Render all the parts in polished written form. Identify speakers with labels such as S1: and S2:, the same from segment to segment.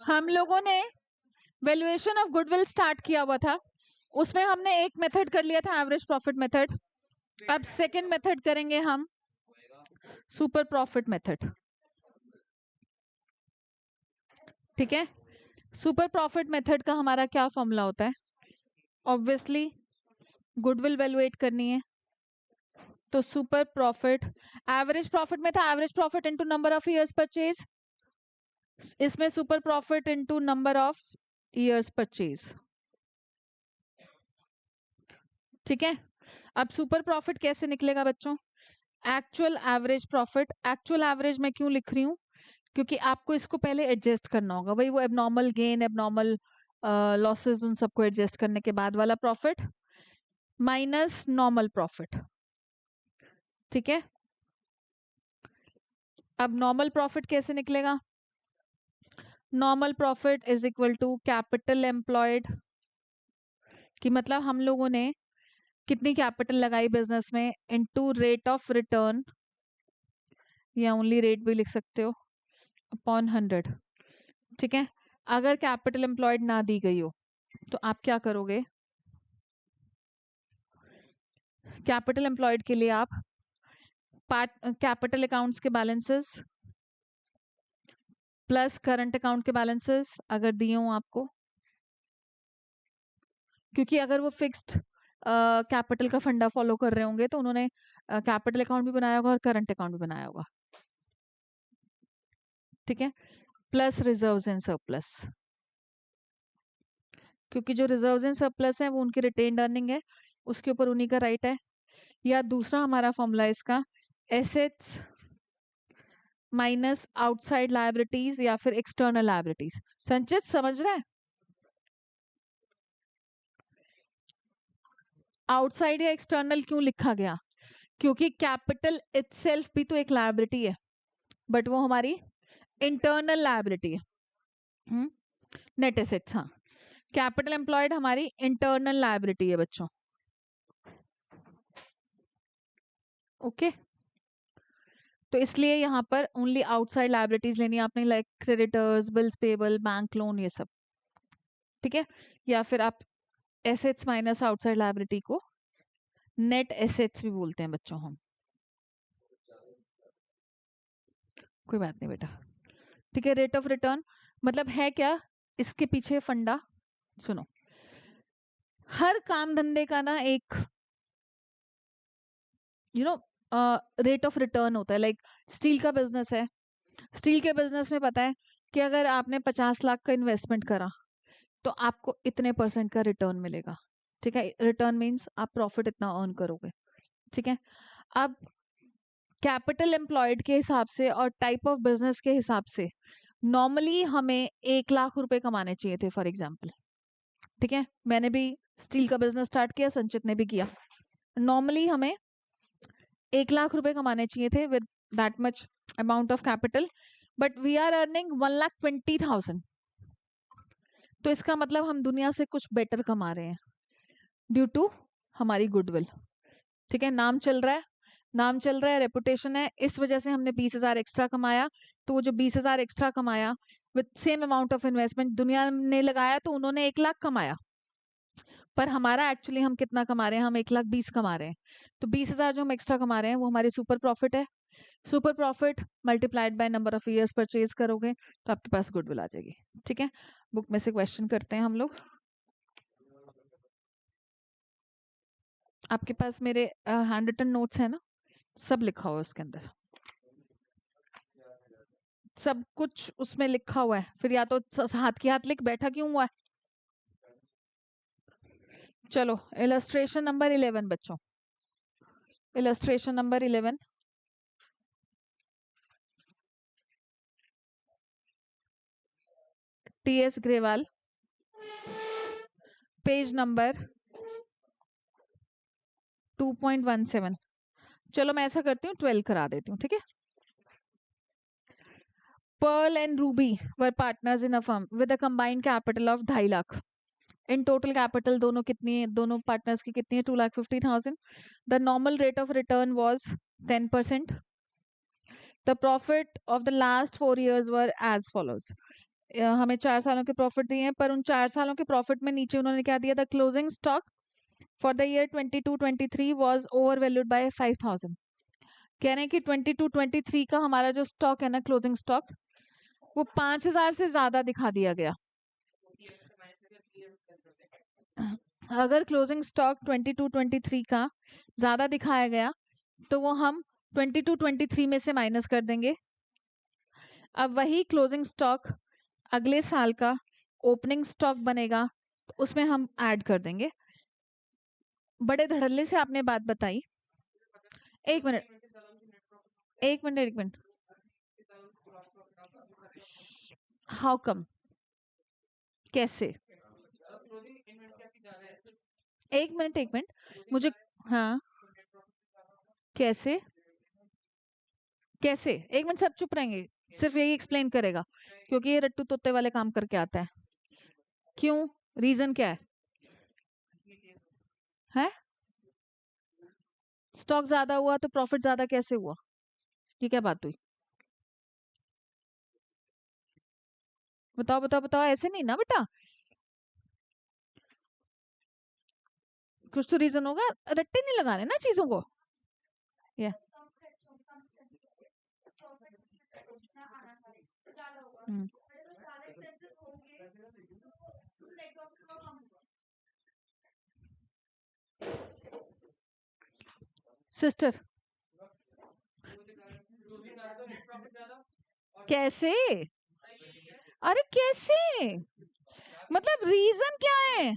S1: हम लोगों ने वैल्यूएशन ऑफ गुडविल स्टार्ट किया हुआ था, उसमें हमने एक मेथड कर लिया था एवरेज प्रॉफिट मेथड। अब सेकंड मेथड करेंगे हम सुपर प्रॉफिट मेथड। ठीक है, सुपर प्रॉफिट मेथड का हमारा क्या फॉर्मूला होता है? ऑब्वियसली गुडविल वैल्यूएट करनी है, तो सुपर प्रॉफिट एवरेज प्रॉफिट में था average profit into number of years purchase, इसमें super profit into number of years purchase. ठीक है, अब सुपर प्रॉफिट कैसे निकलेगा बच्चों? Actual average profit. Actual average में क्यों लिख रही हूँ? क्योंकि आपको इसको पहले एडजस्ट करना होगा, वही वो एबनॉर्मल गेन एबनॉर्मल लॉसेस उन सबको एडजस्ट करने के बाद वाला प्रॉफिट माइनस नॉर्मल प्रॉफिट। ठीक है, अब नॉर्मल प्रॉफिट कैसे निकलेगा? Normal profit is equal to capital employed, कि मतलब हम लोगों ने कितनी कैपिटल लगाई बिजनेस में इनटू रेट ऑफ रिटर्न, या ओनली रेट भी लिख सकते हो, अपॉन 100। ठीक है, अगर कैपिटल एम्प्लॉयड ना दी गई हो तो आप क्या करोगे? कैपिटल एम्प्लॉयड के लिए आप पार्ट कैपिटल अकाउंट्स के बैलेंसेस प्लस करंट अकाउंट के बैलेंसेस अगर दिए हो आपको, क्योंकि अगर वो फिक्स्ड कैपिटल का फंडा फॉलो कर रहे होंगे तो उन्होंने कैपिटल अकाउंट भी बनाया होगा और करंट अकाउंट भी बनाया होगा। ठीक है, प्लस रिजर्व्स एंड सरप्लस, क्योंकि जो रिजर्व्स एंड सरप्लस है वो उनकी रिटेन्ड अर्निंग है, उसके ऊपर उन्हीं का राइट है। या दूसरा हमारा फॉर्मूला इसका एसेट्स माइनस आउटसाइड लायबिलिटीज या फिर एक्सटर्नल लायबिलिटीज। संचित समझ रहा है? आउटसाइड या एक्सटर्नल क्यों लिखा गया? क्योंकि कैपिटल इटसेल्फ भी तो एक लायबिलिटी है, बट वो हमारी इंटरनल लायबिलिटी है। नेट एसेट्स, हाँ, कैपिटल एम्प्लॉयड हमारी इंटरनल लायबिलिटी है बच्चों। ओके, तो इसलिए यहाँ पर ओनली आउटसाइड लायबिलिटीज लेनी है आपने, like creditors, bills payable, bank loan, ये सब। ठीक है, या फिर आप एसेट्स माइनस आउटसाइड लायबिलिटी को नेट एसेट्स भी बोलते हैं बच्चों हम। कोई बात नहीं बेटा। ठीक है, रेट ऑफ रिटर्न मतलब है क्या? इसके पीछे फंडा सुनो, हर काम धंधे का ना एक रेट ऑफ रिटर्न होता है। लाइक स्टील का बिजनेस है, स्टील के बिजनेस में पता है कि अगर आपने 50 लाख का इन्वेस्टमेंट करा तो आपको इतने परसेंट का रिटर्न मिलेगा। ठीक है, रिटर्न मीन्स आप प्रॉफिट इतना अर्न करोगे। ठीक है, अब कैपिटल एम्प्लॉयड के हिसाब से और टाइप ऑफ बिजनेस के हिसाब से नॉर्मली हमें 1 लाख रुपए कमाने चाहिए थे फॉर एग्जाम्पल। ठीक है, मैंने भी स्टील का बिजनेस स्टार्ट किया, संचित ने भी किया। नॉर्मली हमें 1 लाख रुपए कमाने चाहिए थे with that much amount of capital, but we are earning 1,20,000। तो इसका मतलब हम दुनिया से कुछ बेटर कमा रहे हैं ड्यू टू हमारी गुडविल। ठीक है, नाम चल रहा है, नाम चल रहा है, रेपुटेशन है, इस वजह से हमने 20,000 एक्स्ट्रा कमाया। तो वो जो 20,000 एक्स्ट्रा कमाया with same amount of investment दुनिया ने लगाया, तो उन्होंने 1 लाख कमाया, पर हमारा एक्चुअली हम कितना कमा रहे हैं? हम 1,20,000 कमा रहे हैं। तो 20,000 जो हम एक्स्ट्रा कमा रहे हैं वो हमारी सुपर प्रॉफिट है। Super profit multiplied by number of years purchase करोगे तो आपके पास गुडविल आ जाएगी। ठीक है, बुक में से क्वेश्चन करते हैं हम लोग। आपके पास मेरे हैंड रिटन नोट्स है ना, सब लिखा हुआ है उसके अंदर, सब कुछ उसमें लिखा हुआ है। फिर या तो हाथ की हाथ लिख, बैठा क्यों हुआ है? चलो इलस्ट्रेशन नंबर 11 बच्चों, illustration number 11। TS Grewal, page number 2.17। चलो मैं ऐसा करती हूँ 12 करा देती हूँ। ठीक है, Pearl and Ruby were partners in a firm with a combined capital of 2.5 lakh. In total capital दोनों कितनी है? दोनों पार्टनर्स की कितनी है? 2,50,000। The normal rate of return was 10%। The profit of the last 4 years were as follows. हमें 4 सालों के प्रॉफिट दिए हैं, पर उन 4 सालों के प्रॉफिट में नीचे उन्होंने क्या दिया था, closing stock for the year 22-23 was over valued bye 5000। कह रहे हैं कि 22-23 का हमारा जो स्टॉक है ना, क्लोजिंग स्टॉक, वो 5000 से ज्यादा दिखा दिया गया। अगर क्लोजिंग स्टॉक 22-23 का ज्यादा दिखाया गया तो वो हम 22-23 में से माइनस कर देंगे। अब वही क्लोजिंग स्टॉक अगले साल का ओपनिंग स्टॉक बनेगा, तो उसमें हम ऐड कर देंगे। बड़े धड़ल्ले से आपने बात बताई। एक मिनट, एक मिनट, एक मिनट। हाउ कम, कैसे? एक मिनट, एक मिनट, मुझे, हाँ, कैसे? कैसे? एक मिनट, सब चुप रहेंगे, सिर्फ यही एक्सप्लेन करेगा, क्योंकि ये रट्टू तोते वाले काम करके आता है। क्यों? रीजन क्या है? स्टॉक ज्यादा हुआ तो प्रॉफिट ज्यादा कैसे हुआ? ये क्या बात हुई? बताओ, बताओ, बताओ, ऐसे नहीं ना बेटा, कुछ तो रीजन होगा, रट्टे नहीं लगाने ना चीजों को। या सिस्टर, कैसे? अरे कैसे? मतलब रीजन क्या है?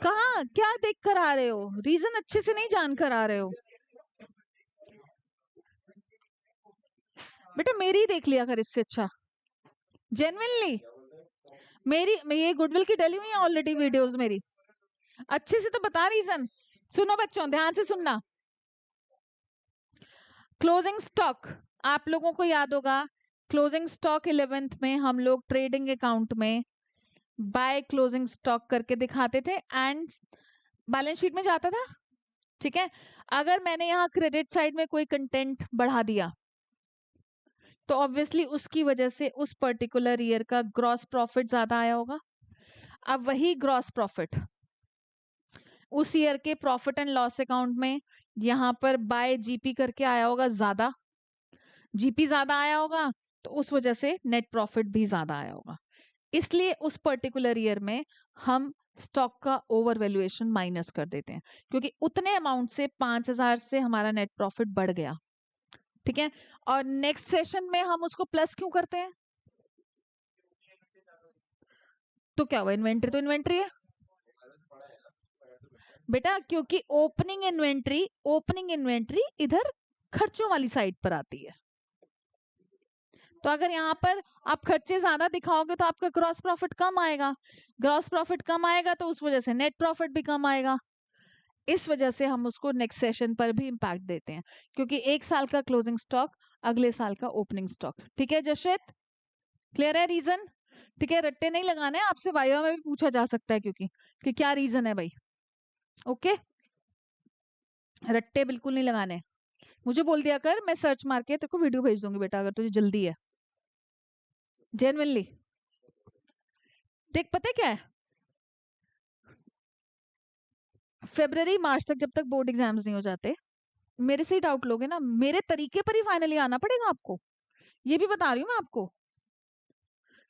S1: कहाँ क्या देख कर आ रहे हो? रीजन अच्छे से नहीं जान कर आ रहे हो बेटा, मेरी ही देख लिया कर इससे अच्छा। जेन्युइनली ये गुडविल की डली हुई है ऑलरेडी वीडियोस मेरी, अच्छे से तो बता रीजन। सुनो बच्चों, ध्यान से सुनना। क्लोजिंग स्टॉक, आप लोगों को याद होगा, क्लोजिंग स्टॉक 11th में हम लोग ट्रेडिंग अकाउंट में बाय क्लोजिंग स्टॉक करके दिखाते थे एंड बैलेंस शीट में जाता था। ठीक है, अगर मैंने यहाँ क्रेडिट साइड में कोई कंटेंट बढ़ा दिया तो ऑब्वियसली उसकी वजह से उस पर्टिकुलर ईयर का ग्रॉस प्रॉफिट ज्यादा आया होगा। अब वही ग्रॉस प्रॉफिट उस ईयर के प्रॉफिट एंड लॉस अकाउंट में यहाँ पर बाय जीपी करके आया होगा, ज्यादा जीपी ज्यादा आया होगा, तो उस वजह से नेट प्रॉफिट भी ज्यादा आया होगा। इसलिए उस पर्टिकुलर ईयर में हम स्टॉक का ओवर वैल्यूएशन माइनस कर देते हैं, क्योंकि उतने अमाउंट से 5000 से हमारा नेट प्रॉफिट बढ़ गया। ठीक है, और नेक्स्ट सेशन में हम उसको प्लस क्यों करते हैं? तो क्या हुआ, इन्वेंट्री तो इन्वेंट्री है बेटा, क्योंकि ओपनिंग इन्वेंट्री इधर खर्चों वाली साइड पर आती है। तो अगर यहाँ पर आप खर्चे ज्यादा दिखाओगे तो आपका ग्रॉस प्रॉफिट कम आएगा, ग्रॉस प्रॉफिट कम आएगा तो उस वजह से नेट प्रॉफिट भी कम आएगा। इस वजह से हम उसको नेक्स्ट सेशन पर भी इम्पैक्ट देते हैं, क्योंकि एक साल का क्लोजिंग स्टॉक अगले साल का ओपनिंग स्टॉक। ठीक है जशित, क्लियर है रीजन? ठीक है, रट्टे नहीं लगाने, आपसे वाइवा में भी पूछा जा सकता है, क्योंकि कि क्या रीजन है भाई। ओके, रट्टे बिल्कुल नहीं लगाने। मुझे बोल दिया कर, मैं सर्च मार के तेरे को वीडियो भेज दूंगी बेटा, अगर तुझे जल्दी है। जेन्युइनली देख, पता है क्या है, फेब्रवरी मार्च तक जब तक बोर्ड एग्जाम्स नहीं हो जाते, मेरे से ही डाउट लोगे ना, मेरे तरीके पर ही फाइनली आना पड़ेगा आपको, ये भी बता रही हूँ मैं आपको।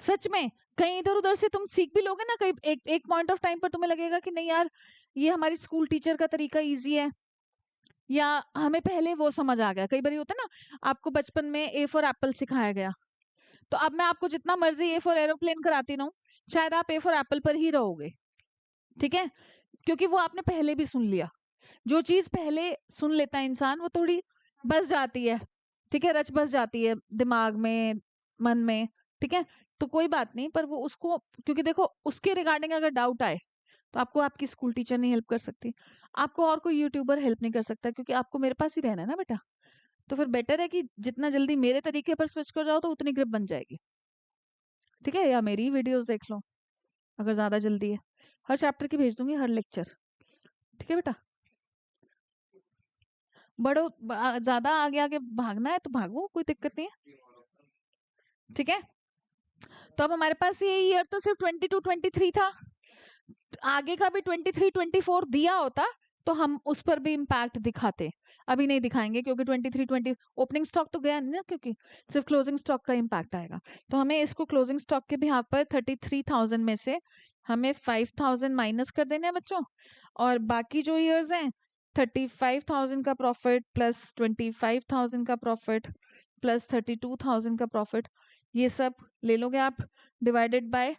S1: सच में कहीं इधर उधर से तुम सीख भी लोगे ना, कहीं एक पॉइंट ऑफ टाइम पर तुम्हें लगेगा कि नहीं यार, ये हमारी स्कूल टीचर का तरीका इजी है, या हमें पहले वो समझ आ गया। कई बार होता है ना, आपको बचपन में ए फॉर एप्पल सिखाया गया, तो अब मैं आपको जितना मर्जी ए फॉर एरोप्लेन कराती रहूं, शायद आप ए फॉर एप्पल पर ही रहोगे। ठीक है, क्योंकि वो आपने पहले भी सुन लिया। जो चीज पहले सुन लेता है इंसान, वो थोड़ी बस जाती है। ठीक है, रच बस जाती है दिमाग में, मन में। ठीक है, तो कोई बात नहीं, पर वो उसको, क्योंकि देखो उसके रिगार्डिंग अगर डाउट आए तो आपको आपकी स्कूल टीचर नहीं हेल्प कर सकती, आपको और कोई यूट्यूबर हेल्प नहीं कर सकता, क्योंकि आपको मेरे पास ही रहना है ना बेटा। तो फिर बेटर है कि जितना जल्दी मेरे तरीके पर स्विच कर जाओ तो उतनी ग्रिप बन जाएगी। ठीक है, या मेरी वीडियोस देख लो अगर ज्यादा जल्दी है, हर चैप्टर की भेज दूंगी, हर लेक्चर। ठीक है बेटा, बढ़ो, ज्यादा आगे आगे भागना है तो भागो, कोई दिक्कत नहीं है। ठीक है, तो अब हमारे पास ये ईयर तो सिर्फ 22-23 था, आगे का भी 23-24 दिया होता तो हम उस पर भी इम्पैक्ट दिखाते। अभी नहीं दिखाएंगे क्योंकि 23-20 ओपनिंग स्टॉक तो गया नहीं ना, क्योंकि सिर्फ क्लोजिंग स्टॉक का इम्पैक्ट आएगा। तो हमें इसको क्लोजिंग स्टॉक के भी यहाँ पर 33,000 में से हमें 5,000 माइनस कर देने हैं बच्चों, और बाकी जो ईयर्स हैं 35,000 का प्रॉफिट प्लस 25,000 का प्रॉफिट प्लस 32,000 का प्रॉफिट, ये सब ले लोगे आप, डिवाइडेड बाय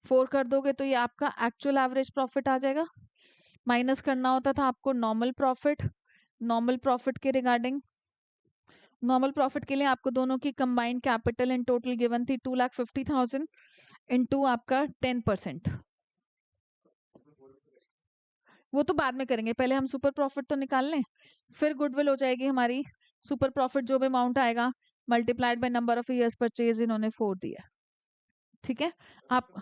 S1: 4 कर दोगे तो ये आपका एक्चुअल एवरेज प्रॉफिट आ जाएगा। माइनस करना होता था आपको नॉर्मल प्रॉफिट, नॉर्मल प्रॉफिट के रिगार्डिंग, नॉर्मल प्रॉफिट के लिए आपको दोनों की combined capital in total given थी 2,50,000 इनटू आपका 10%। वो तो बाद में करेंगे, पहले हम सुपर प्रॉफिट तो निकाल लें, फिर गुडविल हो जाएगी हमारी। सुपर प्रॉफिट जो भी अमाउंट आएगा multiplied by number of years purchase, इन्होंने 4 दिया। ठीक है, आप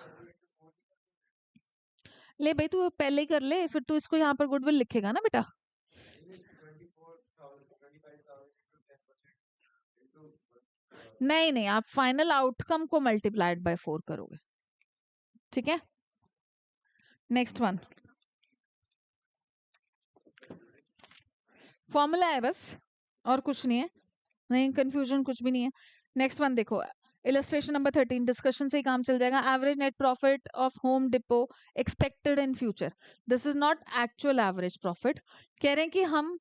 S1: ले भाई, तू पहले ही कर ले, फिर तू इसको यहाँ पर गुडविल लिखेगा ना बेटा। नहीं नहीं, आप फाइनल आउटकम को मल्टीप्लाइड बाय 4 करोगे। ठीक है, नेक्स्ट वन फॉर्मूला है बस, और कुछ नहीं है, नहीं कंफ्यूजन कुछ भी नहीं है। नेक्स्ट वन देखो, इलस्ट्रेशन नंबर 13, डिस्कशन से ही काम चल जाएगा। Average net profit of home depot expected in future, this is not actual average profit, कह रहे हैं कि हम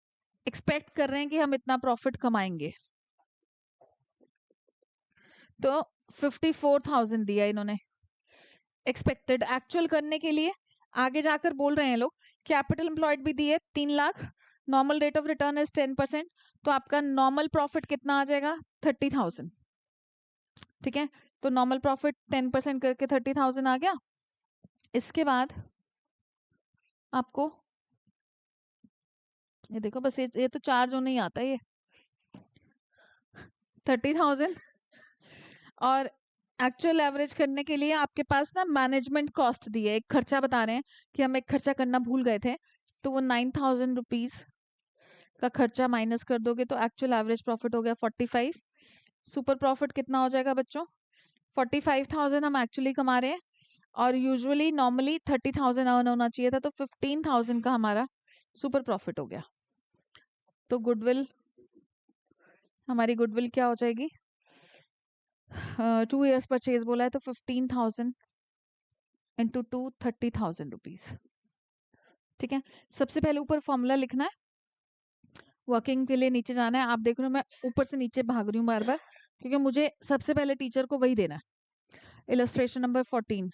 S1: एक्सपेक्ट कर रहे हैं कि हम इतना प्रॉफिट कमाएंगे। तो 54,000 दिया इन्होंने एक्सपेक्टेड, एक्चुअल करने के लिए आगे जाकर बोल रहे हैं लोग कैपिटल एम्प्लॉयड भी दी है 3 lakh, normal rate of return is 10%, तो आपका नॉर्मल प्रॉफिट कितना आ जाएगा 30,000। ठीक है, तो नॉर्मल प्रॉफिट 10% करके 30,000 आ गया। इसके बाद आपको ये देखो बस, ये तो चार्ज होने ही आता है ये 30,000, और एक्चुअल एवरेज करने के लिए आपके पास ना मैनेजमेंट कॉस्ट दी है, एक खर्चा बता रहे हैं कि हम एक खर्चा करना भूल गए थे, तो वो 9,000 रुपीज का खर्चा माइनस कर दोगे तो एक्चुअल एवरेज प्रॉफिट हो गया 45। सुपर प्रॉफिट कितना हो जाएगा बच्चों, 45,000 हम एक्चुअली कमा रहे हैं, और यूजुअली नॉर्मली 30,000 अर्न होना चाहिए था, तो 15,000 का हमारा सुपर प्रॉफिट हो गया। तो गुडविल, हमारी गुडविल क्या हो जाएगी, 2 ईयर्स परचेज बोला है तो 15,000 इंटू 2 30,000 रुपीज। ठीक है, सबसे पहले ऊपर फॉर्मूला लिखना है, वर्किंग के लिए नीचे जाना है। आप देख रहे हो मैं ऊपर से नीचे भाग रही हूँ बार बार, क्योंकि मुझे सबसे पहले टीचर को वही देना है। इलस्ट्रेशन नंबर 14,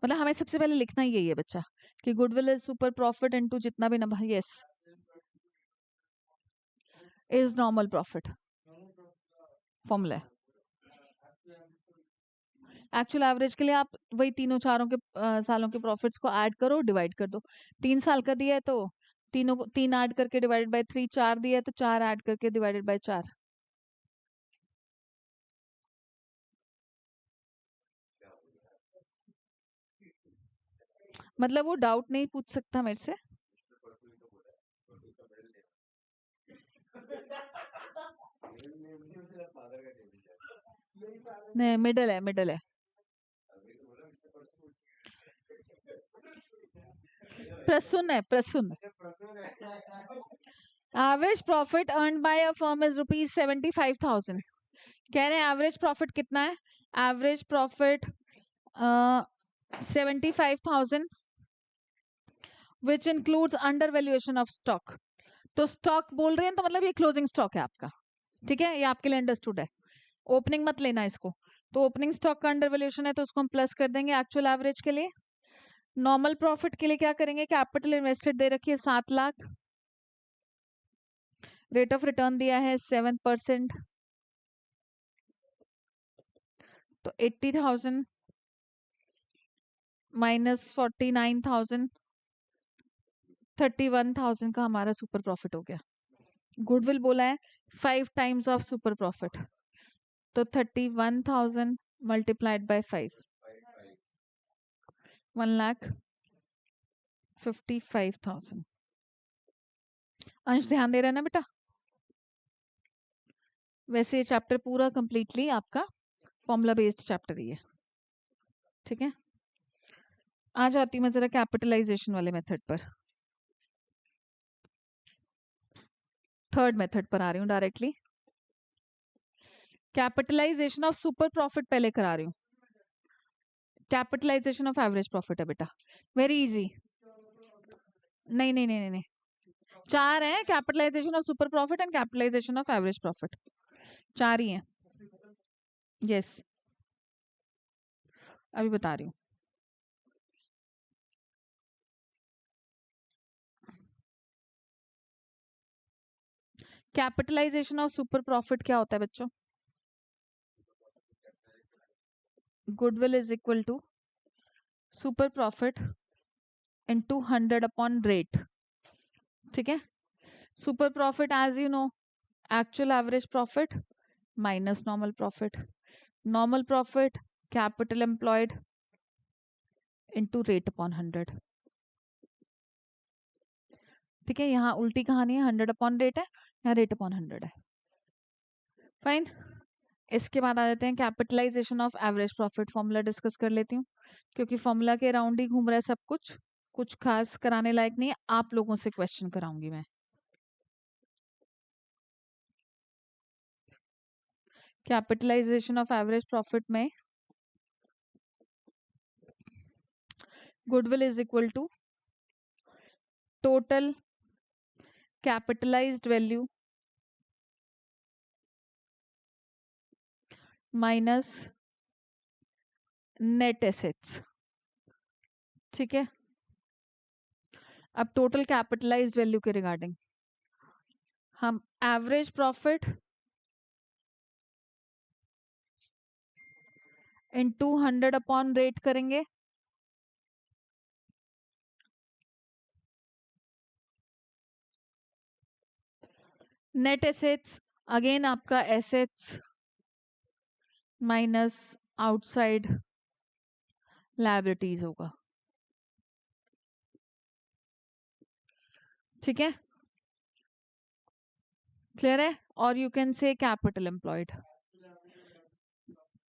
S1: मतलब हमें सबसे पहले लिखना ही यही है बच्चा कि goodwill is super profit into जितना भी number, yes is normal profit, formula है। एक्चुअल एवरेज के लिए आप वही तीनों चारों के सालों के प्रॉफिट्स को ऐड करो, डिवाइड कर दो। 3 साल का दिया है तो तीनों को 3 ऐड करके डिवाइडेड बाय 3, 4 दिया है तो 4 ऐड करके डिवाइडेड बाय 4। मतलब वो डाउट नहीं पूछ सकता मेरे से। नहीं, मिडल है, मिडल है। प्रसून है, Prasoon. Average profit earn by a firm is rupees 75,000, कह रहे हैं एवरेज प्रॉफिट कितना है, average profit 75,000 which includes under valuation of stock. तो स्टॉक बोल रहे हैं तो मतलब ये क्लोजिंग स्टॉक है आपका। ठीक है, ये आपके लिए अंडरस्टूड है, ओपनिंग मत लेना इसको। तो ओपनिंग स्टॉक का अंडर वैल्यूएशन है तो उसको हम प्लस कर देंगे एक्चुअल एवरेज के लिए। नॉर्मल प्रॉफिट के लिए क्या करेंगे, कैपिटल इन्वेस्टेड दे रखी है 7 लाख, रेट ऑफ रिटर्न दिया है 7%, तो 80,000 माइनस 49,000, 31,000 का हमारा सुपर प्रॉफिट हो गया। गुडविल बोला है 5 टाइम्स ऑफ सुपर प्रॉफिट, तो 31,000 मल्टीप्लाइड बाय 5, 1,55,000। अंश ध्यान दे रहा है ना बेटा। वैसे ये चैप्टर पूरा कंप्लीटली आपका फॉर्मूला बेस्ड चैप्टर ही है, ठीक है। आ जाती हूँ मैं जरा कैपिटलाइजेशन वाले मेथड पर, थर्ड मेथड पर आ रही हूँ directly. Capitalization of super profit पहले करा रही हूँ, कैपिटलाइजेशन ऑफ एवरेज प्रॉफिट है बेटा, वेरी इजी। नहीं नहीं नहीं नहीं नहीं, चार हैं, capitalization of super profit and capitalization of average profit, चार ही हैं। यस, अभी बता रही हूँ। कैपिटलाइजेशन ऑफ सुपर प्रॉफिट क्या होता है बच्चों? Goodwill is equal to super profit into 100 upon rate, ठीक है। Super profit as you know actual average profit minus normal profit, normal profit capital employed into rate upon 100, ठीक है। यहाँ उल्टी कहानी है, 100 अपॉन रेट है, यहाँ रेट अपॉन 100 है, फाइन। इसके बाद आ जाते हैं capitalization of average profit, formula discuss कर लेती हूँ क्योंकि फॉर्मूला के अराउंड ही घूम रहा है सब कुछ, कुछ खास कराने लायक नहीं है, आप लोगों से क्वेश्चन कराऊंगी मैं। कैपिटलाइजेशन ऑफ एवरेज प्रॉफिट में goodwill is equal to total capitalized value minus net assets, ठीक है। अब टोटल कैपिटलाइज्ड वैल्यू के रिगार्डिंग हम average profit into 100 upon rate करेंगे, नेट एसेट्स अगेन आपका एसेट्स माइनस आउटसाइड लायबिलिटीज होगा, ठीक है, क्लियर है। और you can say capital employed,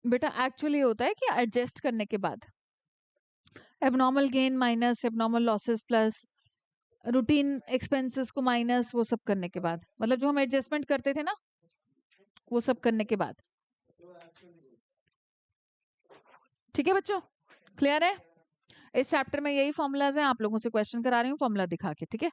S1: बेटा एक्चुअली होता है कि एडजस्ट करने के बाद abnormal gain minus abnormal losses plus routine expenses को माइनस, वो सब करने के बाद, मतलब जो हम एडजस्टमेंट करते थे ना वो सब करने के बाद, ठीक है बच्चों, क्लियर है। इस चैप्टर में यही फॉर्मूलाज हैं, आप लोगों से क्वेश्चन करा रही हूँ फॉर्मूला दिखा के, ठीक है।